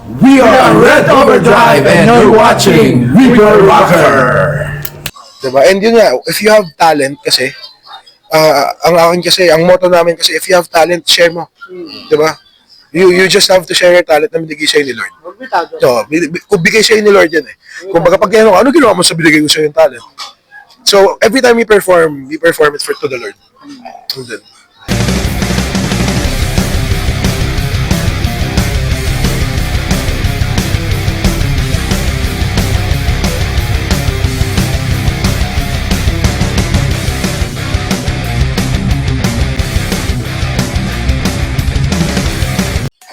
We are Red Overdrive and you're watching Reaper Rocker. Diba? And yun nga, if you have talent kasi, ang motto namin kasi, if you have talent, share mo. Diba? You just have to share your talent na binigay sa'yo ni Lord. So, kung bigay sa'yo ni Lord yan eh. Kung baga pag gano'n, ano ginawa mo sa binigay ko sa'yo yung talent? So, every time we perform it to the Lord. And then,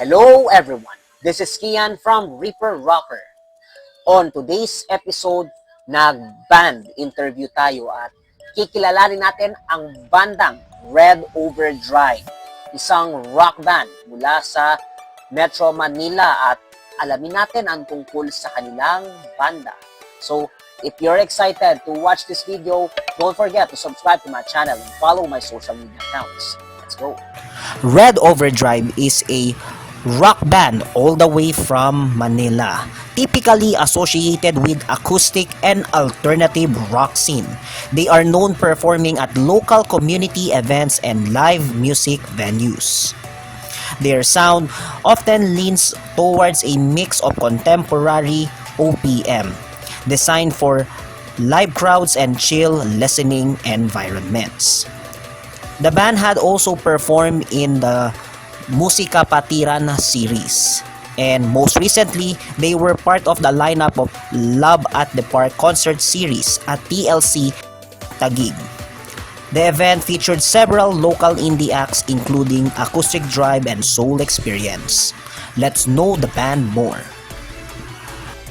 Hello everyone, this is Kian from Reaper Rocker. On today's episode, nag-band interview tayo at kikilalanin natin ang bandang Red Overdrive, isang rock band mula sa Metro Manila at alamin natin ang tungkol sa kanilang banda. So, if you're excited to watch this video, don't forget to subscribe to my channel and follow my social media accounts. Let's go! Red Overdrive is a rock band all the way from Manila, typically associated with acoustic and alternative rock scene. They are known performing at local community events and live music venues. Their sound often leans towards a mix of contemporary OPM, designed for live crowds and chill listening environments. The band had also performed in the Musika Patiran series, and most recently, they were part of the lineup of Love at the Park concert series at TLC Taguig. The event featured several local indie acts including Acoustic Drive and Soul Experience. Let's know the band more.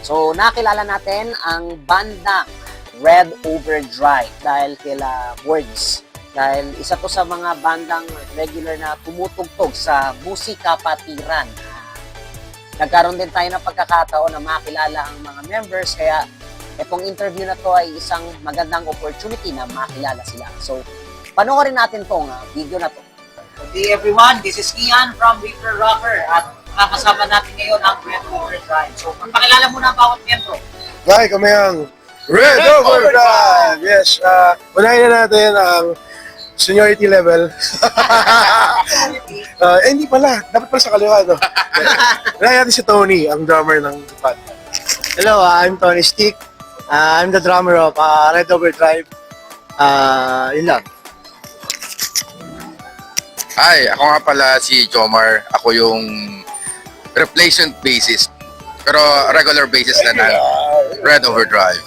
So, nakilala natin ang bandang Red Overdrive dahil kila Words. Dahil isa to sa mga bandang regular na tumutugtog sa Musika Patiran. Nagkaroon din tayo ng pagkakataon na makilala ang mga members, kaya itong interview na to ay isang magandang opportunity na makilala sila. So, panoorin natin tong video na to. Okay everyone, this is Kian from Reaper Rocker at makakasama natin ngayon ang Red Overdrive. So, pakilala muna ang bawat membro. Hi, kami ang Red Overdrive! Yes, unahin na natin ang seniority level. Hindi pala. Dapat pala sa kaliwa, no? Unahin natin si Tony, ang drummer ng band. Hello, I'm Tony Stick. I'm the drummer of Red Overdrive. Yun lang. Hi, ako nga pala si Jomar. Ako yung replacement bassist. Pero regular bassist na ng Red Overdrive.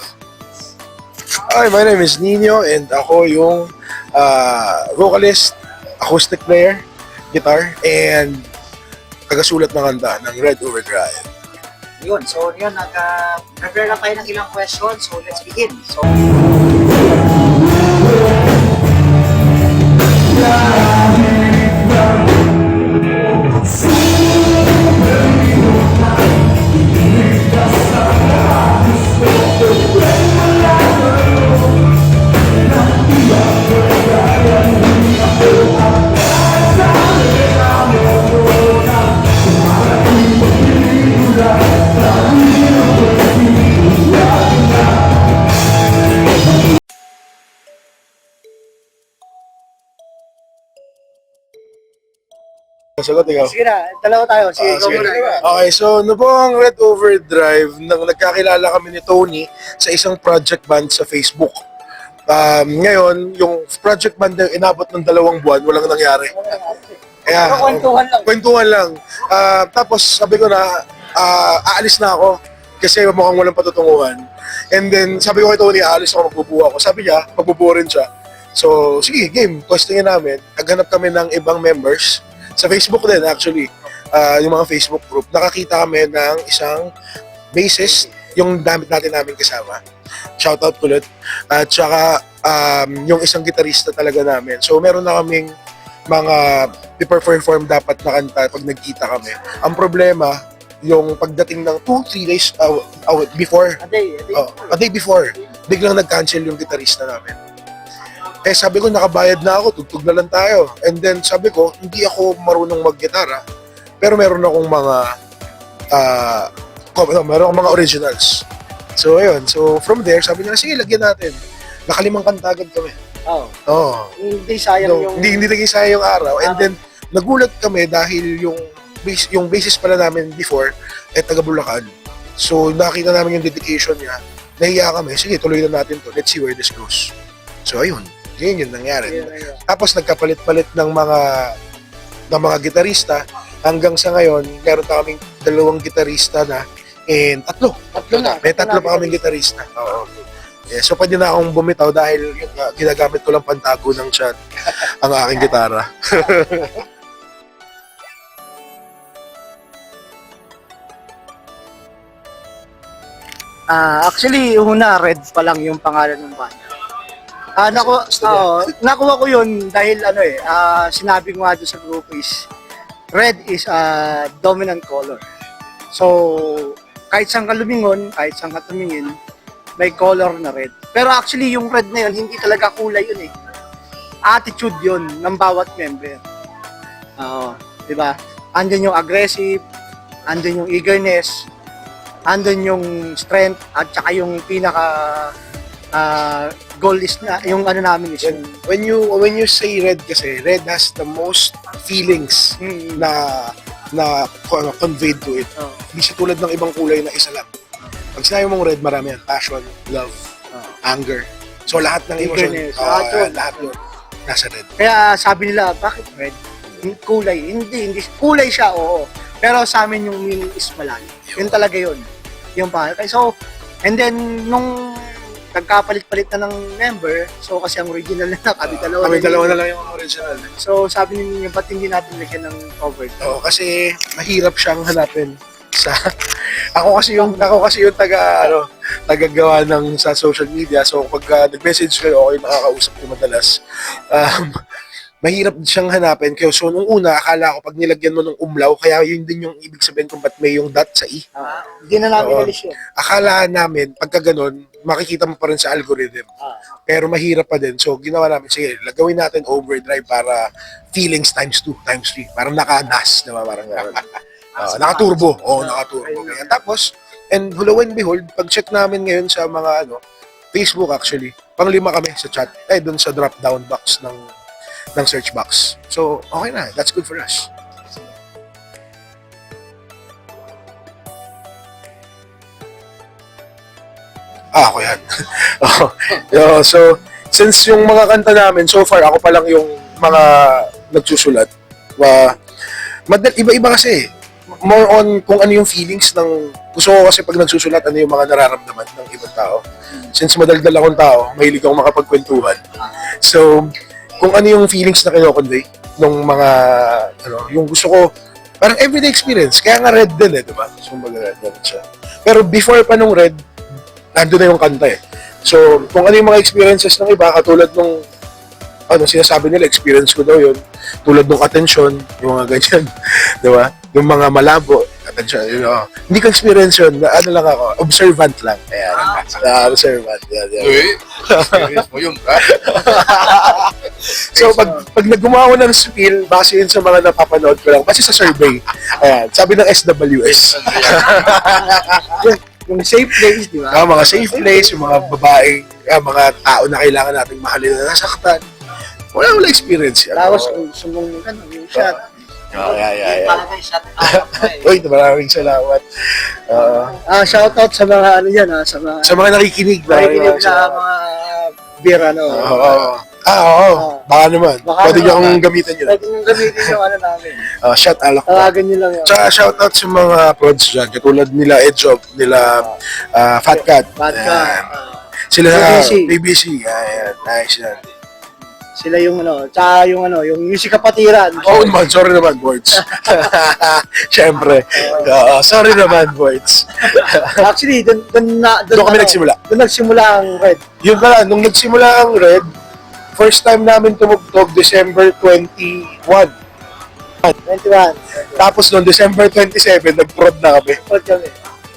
Hi, my name is Nino and ako yung vocalist, acoustic player, guitar, and tagasulat ng kanta ng Red Overdrive. Yun, so yun, nag-prepare na tayo ng ilang questions, so let's begin. So, Sagot ikaw. Sige na, dalawa tayo. Sige, go Sige. muna. Okay, so ano po ang Red Overdrive nang nagkakilala kami ni Tony sa isang project band sa Facebook. Ngayon, yung project band na inabot ng 2 buwan, walang nangyari. Kaya, kwentuhan lang. Kwentuhan lang. Tapos sabi ko na, aalis na ako kasi mukhang walang patutunguhan. And then sabi ko kay Tony, aalis ako, magbubuo ako. Sabi niya, magbubuo rin siya. So, sige, game. Questionin namin. Naghanap kami ng ibang members. Sa Facebook din, actually. Yung mga Facebook group. Nakakita kami ng isang bassist, yung damit namin kasama. Shoutout ulit. At saka, yung isang gitarista talaga namin. So, meron na kaming mga i-perform dapat na kanta pag nagkita kami. Ang problema, yung pagdating ng 2-3 days before, a day before, biglang nag-cancel yung gitarista namin. Eh sabi ko, nakabayad na ako, tugtog na lang tayo. And then sabi ko, hindi ako marunong mag-gitara, pero meron akong mga meron akong mga originals. So, ayun. So, from there, sabi nila, sige, lagyan natin. Nakalimang kanta agad kami. Oh, Oo. hindi sayang No, yung... hindi naging sayang yung araw. And then, nagulat kami dahil yung basis pala namin before ay taga Bulacan. So, nakita namin yung dedication niya. Nahiya kami. Sige, tuloy na natin to. Let's see where this goes. So, ayun. Yun yung nangyari. Tapos, nagkapalit-palit ng mga gitarista. Hanggang sa ngayon, meron pa kaming 2 gitarista na and tatlo. May tatlo pa kaming gitarista. Oo. Yeah, so, pwede na akong bumitaw dahil ginagamit ko lang pantago ng chat ang aking gitara. Actually, una, Red pa lang yung pangalan ng banda. Nakuha ko yun dahil sinabi ko nga doon sa group is, red is a dominant color. So, kahit saan ka lumingon, kahit saan ka tumingin, may color na red. Pero actually, yung red na yun, hindi talaga kulay yun eh. Attitude yun ng bawat member. Oo, di ba? Andun yung aggressive, andun yung eagerness, andun yung strength, at saka yung pinaka goal is na, yung ano namin is yung... When you say red kasi, red has the most feelings na conveyed to it. Oh. Hindi siya tulad ng ibang kulay na isa lang. Pag sinabi mong red, marami yan. Passion, love, anger. So lahat ng emotion, Eagerness, lahat yun, nasa red. Kaya sabi nila, bakit red? Kulay. Hindi. Kulay siya, oo. Pero sa amin yung meaning is malalim. Yun talaga yun. Yung pangalan. So, and then, nung nagkapalit-palit na ng member, so kasi ang original na kami dalawa na lang yung original. So, sabi ninyo, ba't hindi natin lagyan ng cover? Oo, kasi mahirap siyang hanapin sa ako kasi yung tagagawa ng sa social media. So pag nag-message kayo, okay, nakakausap ko madalas. Mahirap siyang hanapin. Kaya so nung una, akala ko pag nilagyan mo ng umlaw, kaya yun din yung ibig sabihin kung ba't may yung dot sa i. Hindi na namin Oo. alis yun. Akala namin, pagka ganun, makikita mo pa rin sa algorithm. Pero mahirap pa din. So, ginawa namin, sige, lagawin natin overdrive para feelings times 2, times 3. Parang naka-NAS, diba? Parang gano'n. Naka-turbo. Oo, naka-turbo. Kaya, tapos, and lo and behold, pag-check namin ngayon sa mga, Facebook actually, pang-5 kami sa chat. Doon sa drop-down box ng search box. So, okay na. That's good for us. Ako yan. So, since yung mga kanta namin, so far, ako pa lang yung mga nagsusulat. Iba-iba kasi. More on kung ano yung feelings ng... Gusto ko kasi pag nagsusulat, ano yung mga nararamdaman ng ibang tao. Since madaldal akong tao, mahilig akong makapagkwentuhan. So, kung ano yung feelings na kino-convey ng mga... yung gusto ko, parang everyday experience. Kaya nga red din di ba? So, red siya. Pero before pa nung red, nandun na yung kanta eh. So, kung ano yung mga experiences ng iba, katulad nung, sinasabi nila, experience ko daw yun. Tulad nung attention, yung mga ganyan. Di ba? Yung mga malabo, attention, hindi ko experience yun. Lang ako, observant lang. Ayan. Observant. Yan. Experience mo yun, ha? So, pag naggumawa ng spiel, base yun sa mga napapanood ko lang, base sa survey. Ayan. Sabi ng SWS. Yung safe place, di ba? Mga safe place, yung mga babaeng, mga tao na kailangan nating mahalin na nasaktan. Wala experience yan. Tapos, kung sumong ka, yung shot. Yeah. Palagay shot out mo eh. Uy, maraming salamat. Shoutout sa mga sa mga Sa mga nakikinig. nakikinig na mga beer, Oo. Baka naman. Baka Pwede nyo naman. akong gamitin yun. Pwede nyo gamitin yung namin. Shot alak ko. Tawagan nyo lang yun. Tsaka shoutout sa mga prods dyan. Katulad nila Edjob, nila Fat Cat. Bad ka. Ayan. Sila BBC. BBC. Ayan. Nice yan. Sila yung tsaka yung yung music kapatiran. Oo naman, sorry naman, boys. Siyempre. Sorry naman, boys. Actually, doon Kami nagsimula. Doon nagsimula ang Red. Yun pala, nung nagsimula ang Red, first time namin tumugtog, December 21. 21. Tapos noong December 27, nag-prod na kami. Prod kami.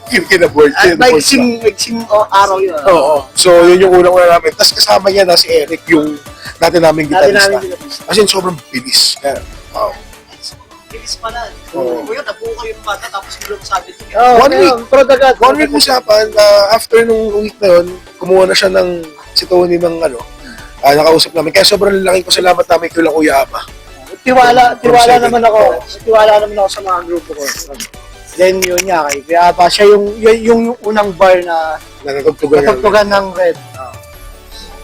Yung kinaboard. At mixing araw yun. Oo. So, yun yung unang namin. Tapos kasama niya na si Eric, yung dati namin Dati gitarista. namin ginapista. Kasi sobrang bilis. Kaya, wow. Kiss pala. Oo. Kuya, nabuo kayo ng bata tapos biglang sabi ito. Oh, One week. Product. One week usapan, after nung week na yun, kumuha na siya ng si Tony ng nakausap namin. Kaya sobrang laking pasalamat namin kay Kuya Ama. Tiwala Seven. naman ako. Tiwala naman ako sa mga grupo ko. Then yun nga kay Kuya Aba, siya yung unang bar na Natutugtugan namin. natugtugan ng Red.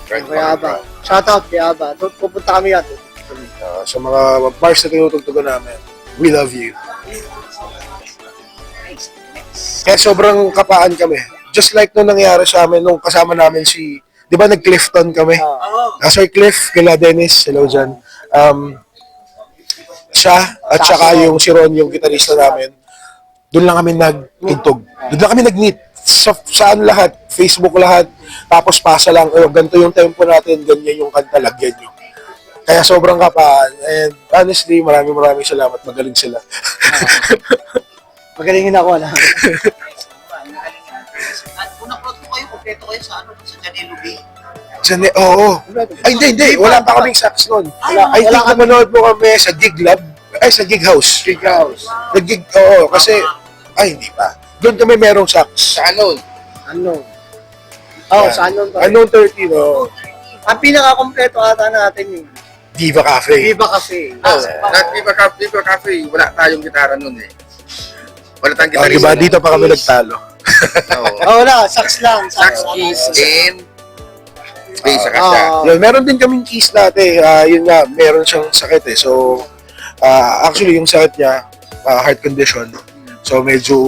Right, Kuya Aba. Shout out Kuya Aba. Pupunta kami yan. Sa mga bars na tinutugtugan namin, we love you. Kaya sobrang kapaan kami. Just like nung nangyari sa amin, nung kasama namin di ba nag-Clifton kami? Sir Cliff, kila Dennis, hello dyan. Siya, at saka yung si Ron, yung gitarista namin, doon lang kami nagtugtog. Doon lang kami nag-meet. Saan lahat? Facebook lahat. Tapos pasa lang, ganito yung tempo natin, ganyan yung kanta, lagyan nyo. Kaya sobrang kapaan. And honestly, maraming salamat. Magaling sila. Magalingin ako na. At unang plot ko kayo, kompleto kayo sa sa Janelo Bay. Oo. Ay, hindi. Wala pa kaming sax noon. I think namanood mo kami sa Gig Lab. Ay, sa Gig House. Gig House. Nag-gig, oo. Kasi, hindi pa. Doon kami merong sax. Sa ano? Ano? Oh, sa ano to? Unknown 13, no? Ang pinaka-kompleto ata natin yung Diva Cafe. Viva Cafe. Not Viva Cafe, wala tayong gitara nun eh. Wala tayong Oh, gitarista. diba? Dito pa kami nagtalo. Oo. Oh, wala. Sax lang. Sax, keys, and bass, saka siya. Yun, meron din kaming keys dati. Yun nga, meron siyang sakit eh. So, actually, yung sakit niya, heart condition. So, medyo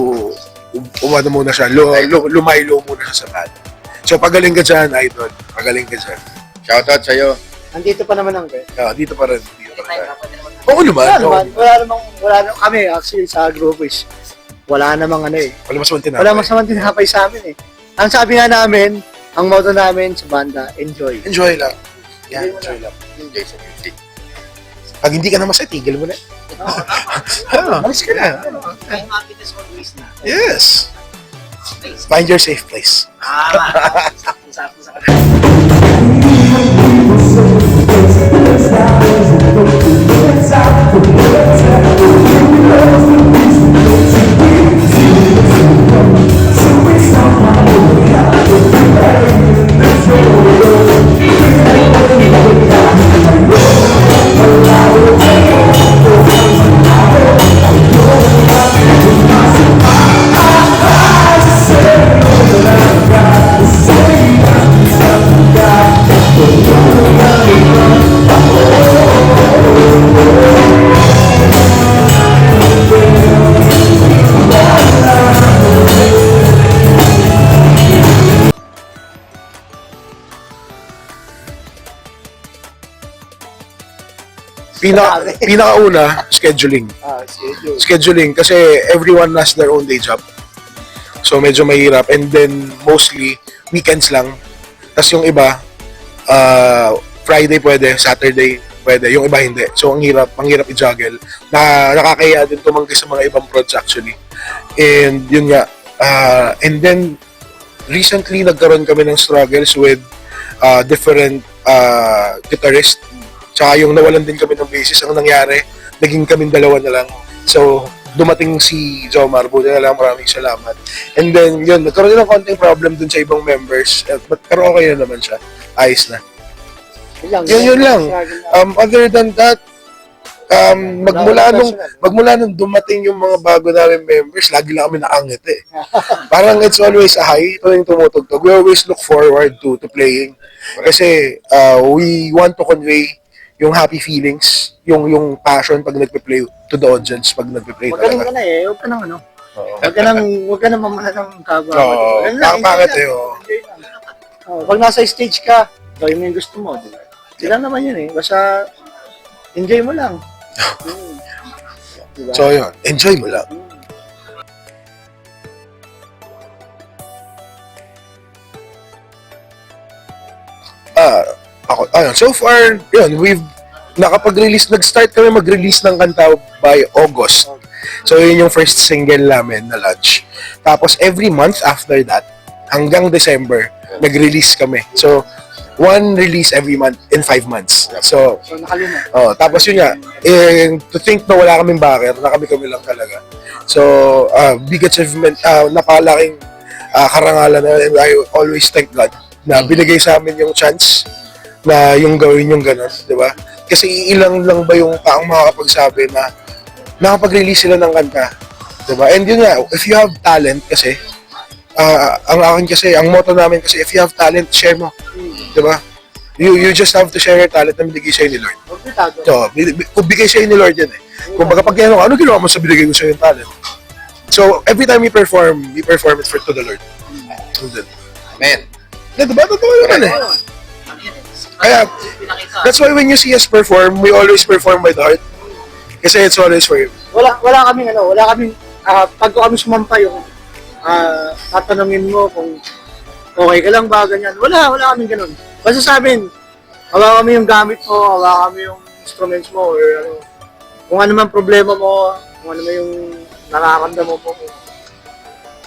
umano muna siya. Lumaylo muna siya sa band. So, pagaling ka dyan, idol. Pagaling ka dyan. Shoutout sa'yo. Nandito pa naman ang Red. Dito pa rin. Oo naman. Wala namang kami actually sa grupo is wala namang Wala mas tinapay. wala masamang tinapay sa amin eh. Ang sabi nga namin, ang motto namin sa banda, enjoy. Enjoy lang. Yan, enjoy lang. Enjoy sa music. Pag hindi ka na masaya, tigil mo na. Malis ka na. Happiness always na. Yes. Find your safe place. Sakto sa kanila. Pinakauna, scheduling. Schedule. Scheduling kasi everyone has their own day job. So medyo mahirap and then mostly weekends lang. Tapos yung iba Friday pwede, Saturday pwede, yung iba hindi. So ang hirap i-juggle. Nakakaya din tumanggi sa mga ibang prods actually. And yun nga and then recently nagkaroon kami ng struggles with different guitarists. Tsaka yung nawalan din kami ng basis, ang nangyari, naging kaming dalawa na lang. So, dumating si Jomar, buti na lang, maraming salamat. And then, yun, nagkaroon din ng konting problem dun sa ibang members. Pero okay na naman siya. Ayos na. Yun lang. Other than that, magmula nung dumating yung mga bago namin members, lagi lang kami naangit eh. Parang it's always a high, ito yung tumutugtog. We always look forward to playing. Kasi we want to convey yung happy feelings, yung passion pag nagpe-play to the audience pag nagpe-play Magaling ka talaga. na eh. Huwag ka nang Huwag ka nang mamahal ng kaba. Oo, pangit eh. Pag nasa stage ka, gawin mo yung gusto mo. Diba? Sila naman yun eh. Basta enjoy mo lang. Diba? So yun, enjoy mo lang. So far, yun, we've nag-start kami mag-release ng kanta by August. So yun yung first single namin na launch. Tapos every month after that, hanggang December, nag-release kami. So one release every month in 5 months. So, So, nakalima. tapos yun nga, to think na wala kaming backer, na kami lang talaga. So, big achievement, napakalaking karangalan na, and I always thank God na binigay sa amin yung chance na yung gawin yung gano'n, di ba? Kasi ilang lang ba yung taong makakapagsabi na nakapag-release sila ng kanta, di ba? And yun nga, if you have talent kasi, ang akin kasi, ang motto namin kasi, if you have talent, share mo. Di ba? You just have to share your talent na binigay sa'yo ni Lord. Huwag bitago. So, kung bigay sa'yo ni Lord yan eh. Kung baga pag ano ginawa mo sa binigay ko sa'yo yung talent? So, every time we perform it to the Lord. And then, Man, diba? Totoo naman eh. Kaya, that's why when you see us perform, we always perform by the heart. Kasi it's always for Him. Wala kaming pag kami sumampa yung tatanungin mo kung okay ka lang ba, ganyan. Wala kaming ganun. Basta sa amin, hawa kami yung gamit mo, hawa kami yung instruments mo, or ano, kung ano man problema mo, kung ano man yung nakakamdaman mo.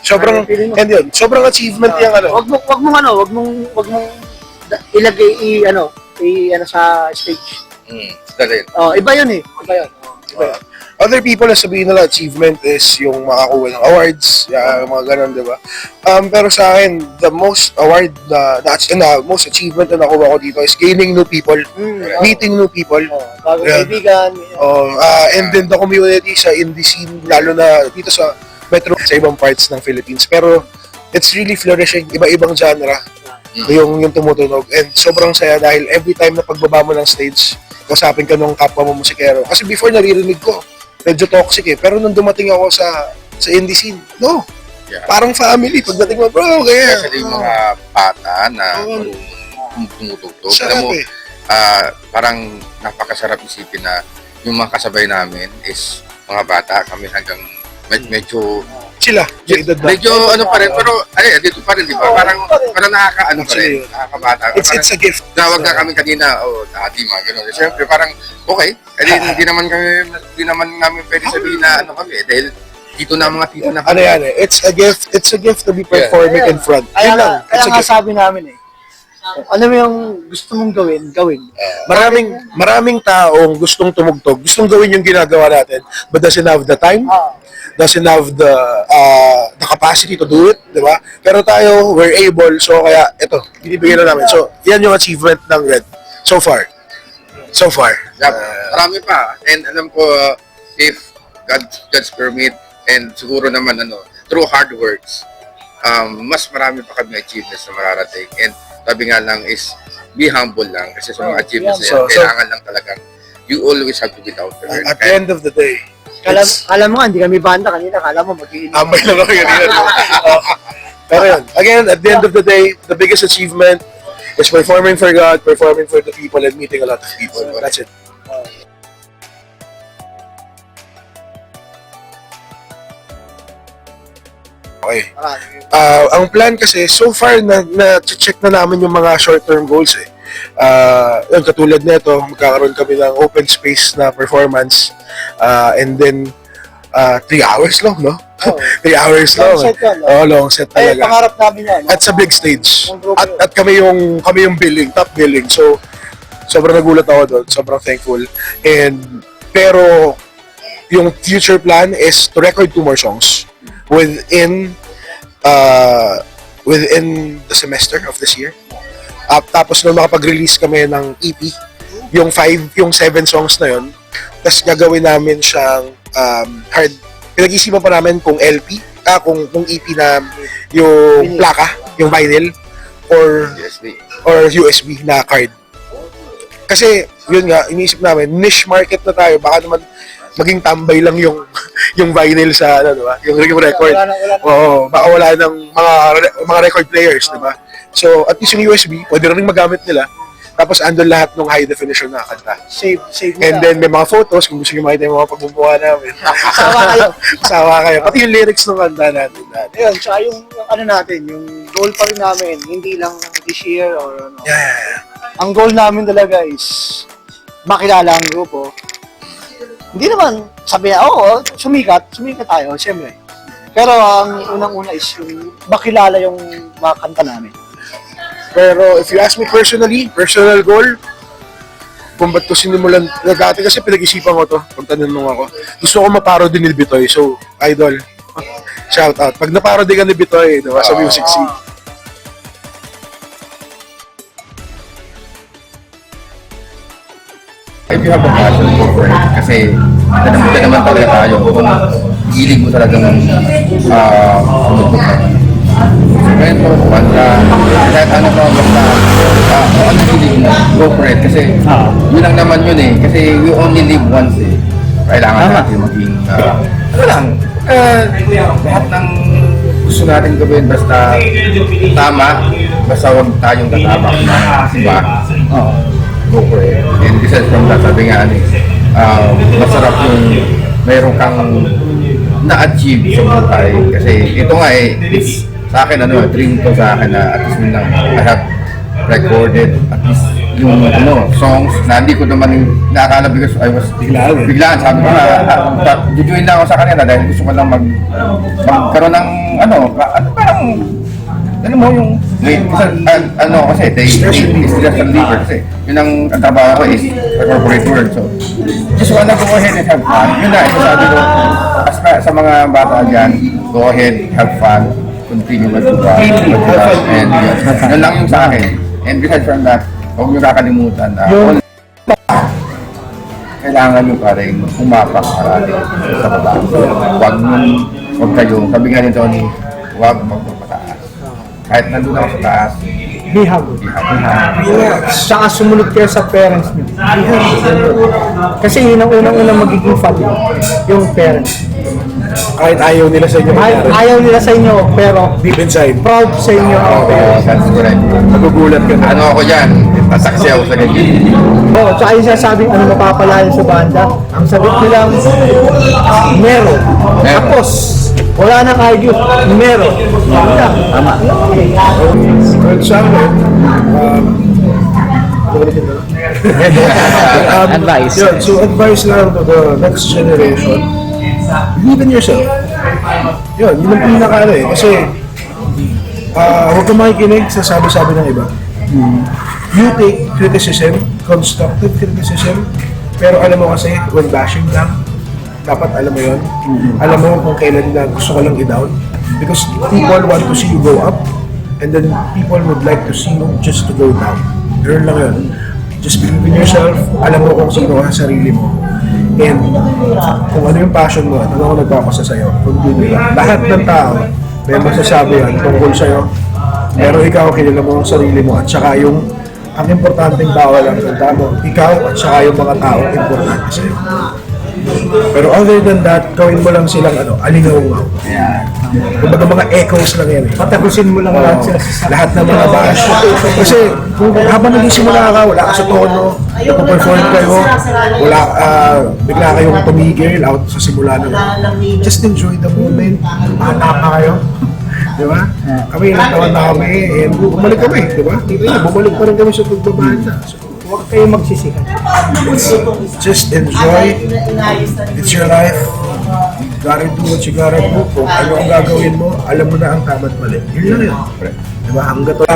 Sobrang, and yun, sobrang achievement yung ano. Wag mong ilagay sa stage. dali. Iba yun eh. Iba yun. Other people na sabihin nila achievement is yung makakuha ng awards, mga ganun, di ba? Pero sa akin, the most award, the most achievement na nakuha ko dito is gaining new people, meeting new people. Bagong Yeah. kaibigan. And then the community sa indie scene, lalo na dito sa metro, sa ibang parts ng Philippines. Pero it's really flourishing, iba-ibang genre yung tumutunog. And sobrang saya dahil every time na pagbaba mo ng stage, kausapin ka nung kapwa mo musikero. Kasi before naririnig ko, medyo toxic eh. Pero nung dumating ako sa indie scene, no. Yeah. Parang family. Pagdating mo, bro, kaya. Especially yung mga bata na tumutugtog. Alam Sarap mo, eh. parang napakasarap isipin na yung mga kasabay namin is mga bata. Kami hanggang medyo Sila, sa edad na. medyo ano pa rin, pero dito pa rin, di ba? Parang nakakaano pa rin, nakakabata. It's a gift. Tawag na kami kanina, dati mga gano'n. Siyempre, parang, okay, hindi naman namin pwede sabihin na ano kami, dahil tito na mga tito na Ano yan eh, it's a gift to be performing in front. Yun lang, it's a Kaya nga gift. sabi namin eh. Kung ano mo yung gusto mong gawin. Maraming taong gustong tumugtog, gustong gawin yung ginagawa natin, but doesn't have the time, doesn't have the capacity to do it, di ba? Pero tayo, we're able, so kaya, ito, binibigyan na namin. So, yan yung achievement ng Red, so far. Yeah, marami pa. And alam ko, if God's permit, and siguro naman, through hard works, mas marami pa kami achievements na mararating. And sabi nga lang is, be humble lang. Kasi sa mga achievements na yan, kailangan lang talagang, you always have to be down to earth. At the end of the day, Kala mo nga, hindi kami banda kanina. Kala mo mag-iinom. ambay lang ako kanina. Pero yun, again, at the end of the day, the biggest achievement is performing for God, performing for the people, and meeting a lot of people. That's it. Okay. Ang plan kasi, so far, na-check na namin yung mga short-term goals eh. Yun, katulad nito, magkakaroon kami ng open space na performance. And then, 3 hours lang, no? 3 hours lang. Long set yun, no? Long set Ay, talaga. pangarap namin yan. At sa big stage. Yung grupo At kami yung billing, top billing. So, sobrang nagulat ako doon. Sobrang thankful. Pero, yung future plan is to record 2 more songs within the semester of this year. Tapos nung makapag-release kami ng EP, yung 7 songs na yun, tapos gagawin namin siyang hard. Pinag-isipan pa namin kung LP, kung EP na yung plaka, yung vinyl, or USB na card. Kasi, yun nga, iniisip namin, niche market na tayo, baka naman maging tambay lang yung vinyl sa diba? Yung record. Wala. Oo, baka wala ng mga record players, diba? So, at least yung USB, pwede rin magamit nila. Tapos andun lahat ng high definition na kanta. Save And then may mga photos, kung gusto nyo makita yung mga pagbubuha namin. Sawa kayo. Pati yung lyrics ng kanta natin. Ayun, tsaka yung ano natin, yung goal pa rin namin, hindi lang this year or ano. Yeah. Ang goal namin talaga is makilala ang grupo. Hindi naman sabi na, sumikat tayo, siyempre. Pero ang unang-una is yung makilala yung mga kanta namin. Pero if you ask me personally, personal goal, kung ba't ko sinimulan, dati kasi pinag-isipan ko to, pag tanong ako. Gusto ko maparody ni Bitoy, so, idol. Shout out. Pag naparody ka ni Bitoy, diba, sa music scene. If you have a passion, go for it. Kasi, dito naman talaga tayo. Kung hilig mo talagang tumutog ka. Kwento, kanta, kahit ano pa, basta, kung ano hilig mo, go for it. Kasi, yun lang naman yun eh. Kasi we only live once eh. Kailangan natin maging, ano lang, lahat ng gusto natin gawin, basta tama, basta huwag tayong tatabak na iba. Go for it. And this is from that, sabi nga masarap yung mayroon kang na-achieve sa buhay. Kasi ito nga it's, sa akin dream ko sa akin na at least lang I have recorded at least yung songs na hindi ko naman nakakala because I was biglaan sabi ko na jujuin lang ako sa kanila dahil gusto ko lang magkaroon ng parang alam mo yung kasi they stress reliever kasi yun ang trabaho ko is sa corporate world, so just wanna go ahead and have fun. Yun na sabi ko sa mga bata dyan, go ahead, have fun, continue mag-fun and yun lang yung sa akin. And besides from that, huwag nyo kakalimutan na kailangan nyo pa rin umapak parati sa baba. Huwag kayo, sabi nga ni Tony, huwag magpapataas. Kahit nandun ako sa taas, Be humble. Saka sumunod kayo sa parents niyo. Kasi yun ang unang-unang magiging family, yung parents. Kahit ayaw nila sa inyo. Ayaw nila sa inyo, pero Deep inside. proud sa inyo ang parents. that's correct. Magugulat ka na. Ano ako dyan, tasaksi ako sa ganyan. Oo, tsaka yung sinasabing ano mapapalayo sa banda, ang sagot nilang meron. Tapos, wala nang argue, meron. Tama. Well, sa akin, Advice. Yun, so advice lang to the next generation, believe in yourself. Yun ang pinaka kasi huwag ka makikinig sa sabi-sabi ng iba. You take criticism, constructive criticism, pero alam mo kasi, when bashing lang, dapat alam mo yun. Alam mo kung kailan na gusto ka lang i-down. Because people want to see you go up, and then people would like to see you just to go down. Girl lang yun. Just believe in yourself, alam mo kung sino ka sa sarili mo. And kung ano yung passion mo at ano ang nagpapasa sa'yo, continue lang. Lahat ng tao may masasabi yan tungkol sa'yo. Pero ikaw, kilala mo ang sarili mo at saka yung ang importanteng tao lang tanda mo, ikaw at saka yung mga tao importante sa'yo. Pero other than that, gawin mo lang silang alingaw-ngaw. Kumbaga mga echoes lang yan eh. Patapusin mo lang lahat sila sa Lahat ng mga bash. Kasi kung habang nagsisimula ka, wala ka sa tono, nagpo-perform kayo, wala bigla kayong tumigil out sa simula na just enjoy the moment. Mahana pa kayo. Di ba? Kami ilang taon na kami, and bumalik kami, di ba? Bumalik pa rin kami sa pagbabanda. So, huwag kayo magsisihan. just enjoy. It's your life. You gotta do what you gotta do. Kung ano ang gagawin mo, alam mo na ang tama at mali. Yun lang yun. Diba? Hanggat wala,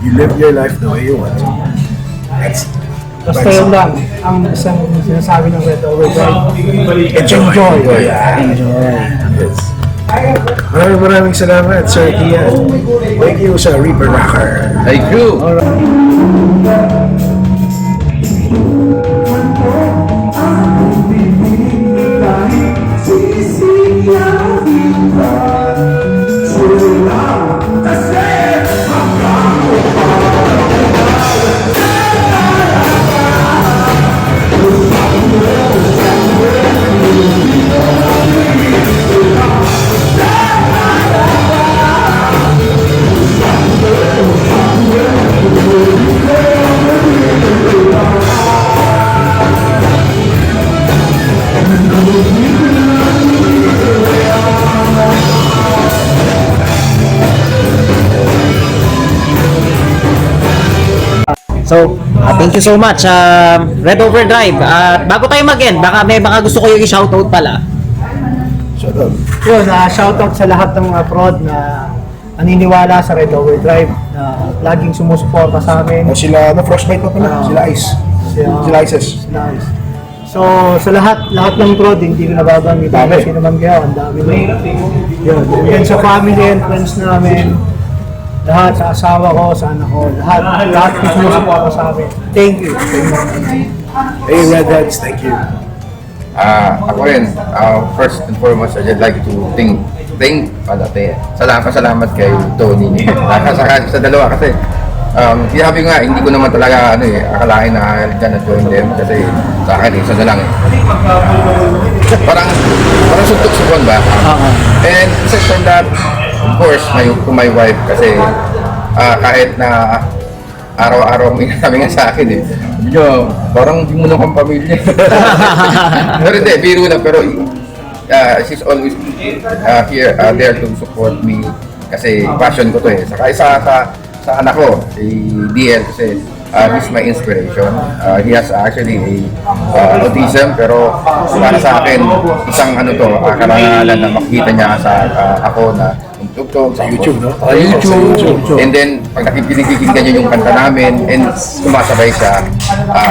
you live your life the way you want. That's it. Basta yun lang, ang isang sinasabi ng Red Overdrive. Enjoy. Yes. Maraming salamat, Sir Kian. Thank you sa Reaper Rocker. Thank you. So, thank you so much, Red Overdrive. At bago tayo mag-end, baka may mga gusto ko yung i-shoutout pala. Shut up. Yun, shoutout sa lahat ng mga prod na naniniwala sa Red Overdrive. na laging sumusuporta sa amin. O sila, frostbite pa pala. Sila Ice. Sila Ices. Nice. So, sa lahat ng prod, hindi ko nababanggit Dami. kasi naman kaya, ang dami na yun. Yan sa family and friends namin, lahat sa asawa ko, sa anak ko, lahat ng sumusuporta sa amin. Thank you. Hey, Redheads, thank you. Ako rin, first and foremost, I'd like to salamat kay Tony. Sa dalawa kasi, sabi nga, hindi ko naman talaga, akalain na gonna join them kasi sa akin, isa na lang eh. Parang suntok-sukon ba? And aside from that, of course, to my wife kasi kahit na araw-araw may sabi nga sa akin eh. Yo, parang di mo na kang pamilya. Pero hindi, biro na. Pero she's always there to support me kasi passion ko to eh. Saka isa sa anak ko, si DL kasi he's my inspiration. He has actually autism pero para sa akin isang karangalan na makita niya sa ako na tugtog sa YouTube, no? YouTube. And then, pag nakikipinigiginggan niyo yung kanta namin and sumasabay siya,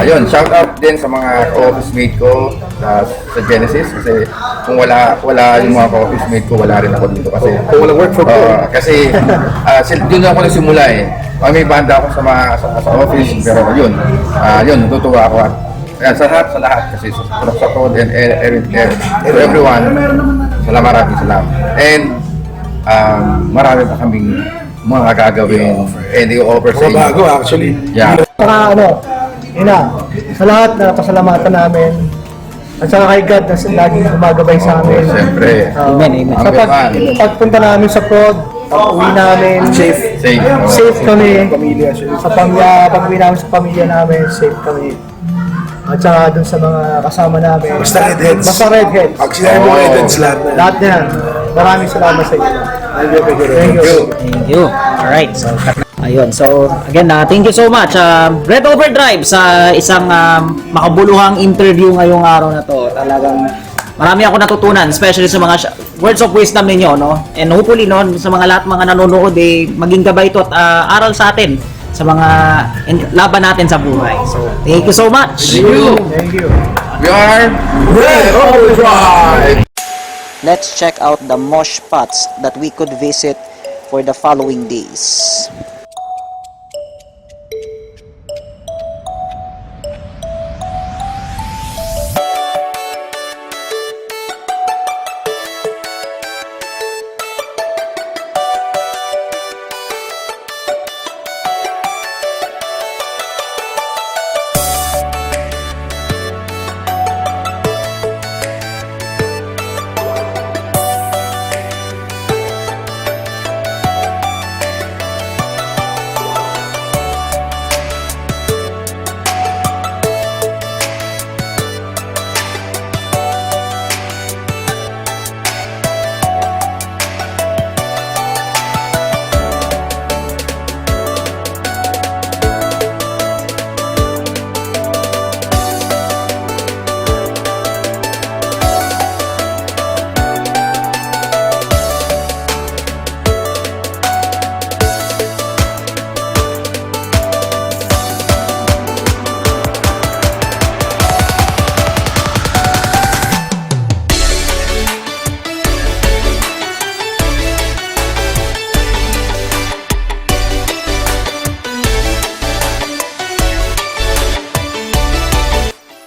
yun, shout out din sa mga office mate ko sa Genesis kasi kung wala yung mga office mate ko, wala rin ako dito kasi Kung walang work for kasi doon ako nagsimula eh. May banda ako sa office pero yun, natutuwa ako at sa lahat kasi sa Todd and everyone, maraming salamat. And marami pa kaming mga gagawin and i-offer sa inyo. Bago actually. Yeah. Saka sa lahat na pasalamatan namin, at saka kay God na laging gumagabay sa amin. Siyempre. Amen. Sa pagpunta namin sa prod, pag-uwi namin, Safe. safe kami. Pamilya siya. Pag-uwi namin sa pamilya namin, safe kami. At saka dun sa mga kasama namin. Basta Redheads. Basta Redheads. Pag sinabi mo Redheads lahat na. Lahat na yan. Maraming salamat sa inyo. Thank you. Thank you. Alright, so ayun. So again, thank you so much. Red Overdrive sa isang makabuluhang interview ngayong araw na to. Talagang marami ako natutunan, especially sa mga words of wisdom ninyo, no? And hopefully, no, sa lahat mga nanonood, maging gabay ito at aral sa atin sa mga laban natin sa buhay. So, thank you so much. Thank you. We are Red Overdrive! Let's check out the mosh spots that we could visit for the following days.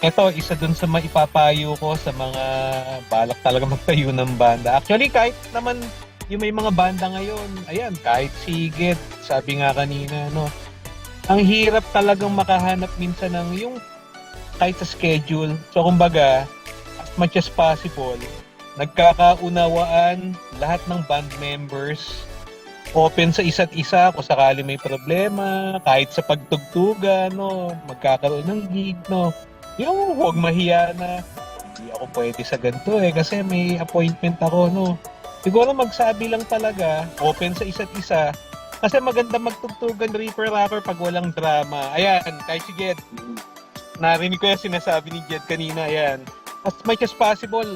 Ito, isa dun sa maipapayo ko sa mga balak talaga magtayo ng banda. Actually, kahit naman yung may mga banda ngayon, ayan, kahit Sigit, sabi nga kanina, no, ang hirap talagang makahanap minsan ng yung kahit sa schedule. So, kumbaga, as much as possible, nagkakaunawaan lahat ng band members, open sa isa't isa kung sakali may problema, kahit sa pagtugtugan, no, magkakaroon ng gig, no. Yung huwag mahiya na hindi ako pwede sa ganito kasi may appointment ako, no. Siguro magsabi lang talaga, open sa isa't isa. Kasi maganda magtugtugan Reaper Rocker pag walang drama. Ayan, kahit si Jed, narinig ko yung sinasabi ni Jed kanina, ayan. As much as possible,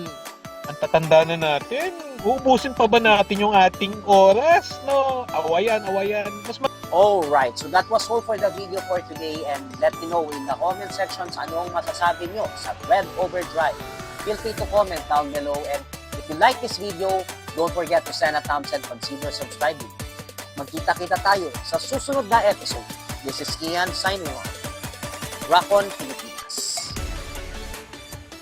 ang tatanda na natin, Uubusin pa ba natin yung ating oras, no? Awayan. Mas Alright, so that was all for the video for today, and let me know in the comment sections anong masasabi nyo sa Red Overdrive. Feel free to comment down below, and if you like this video, don't forget to send a thumbs and consider subscribing. Magkita-kita tayo sa susunod na episode. This is Kian signing off. Rock on,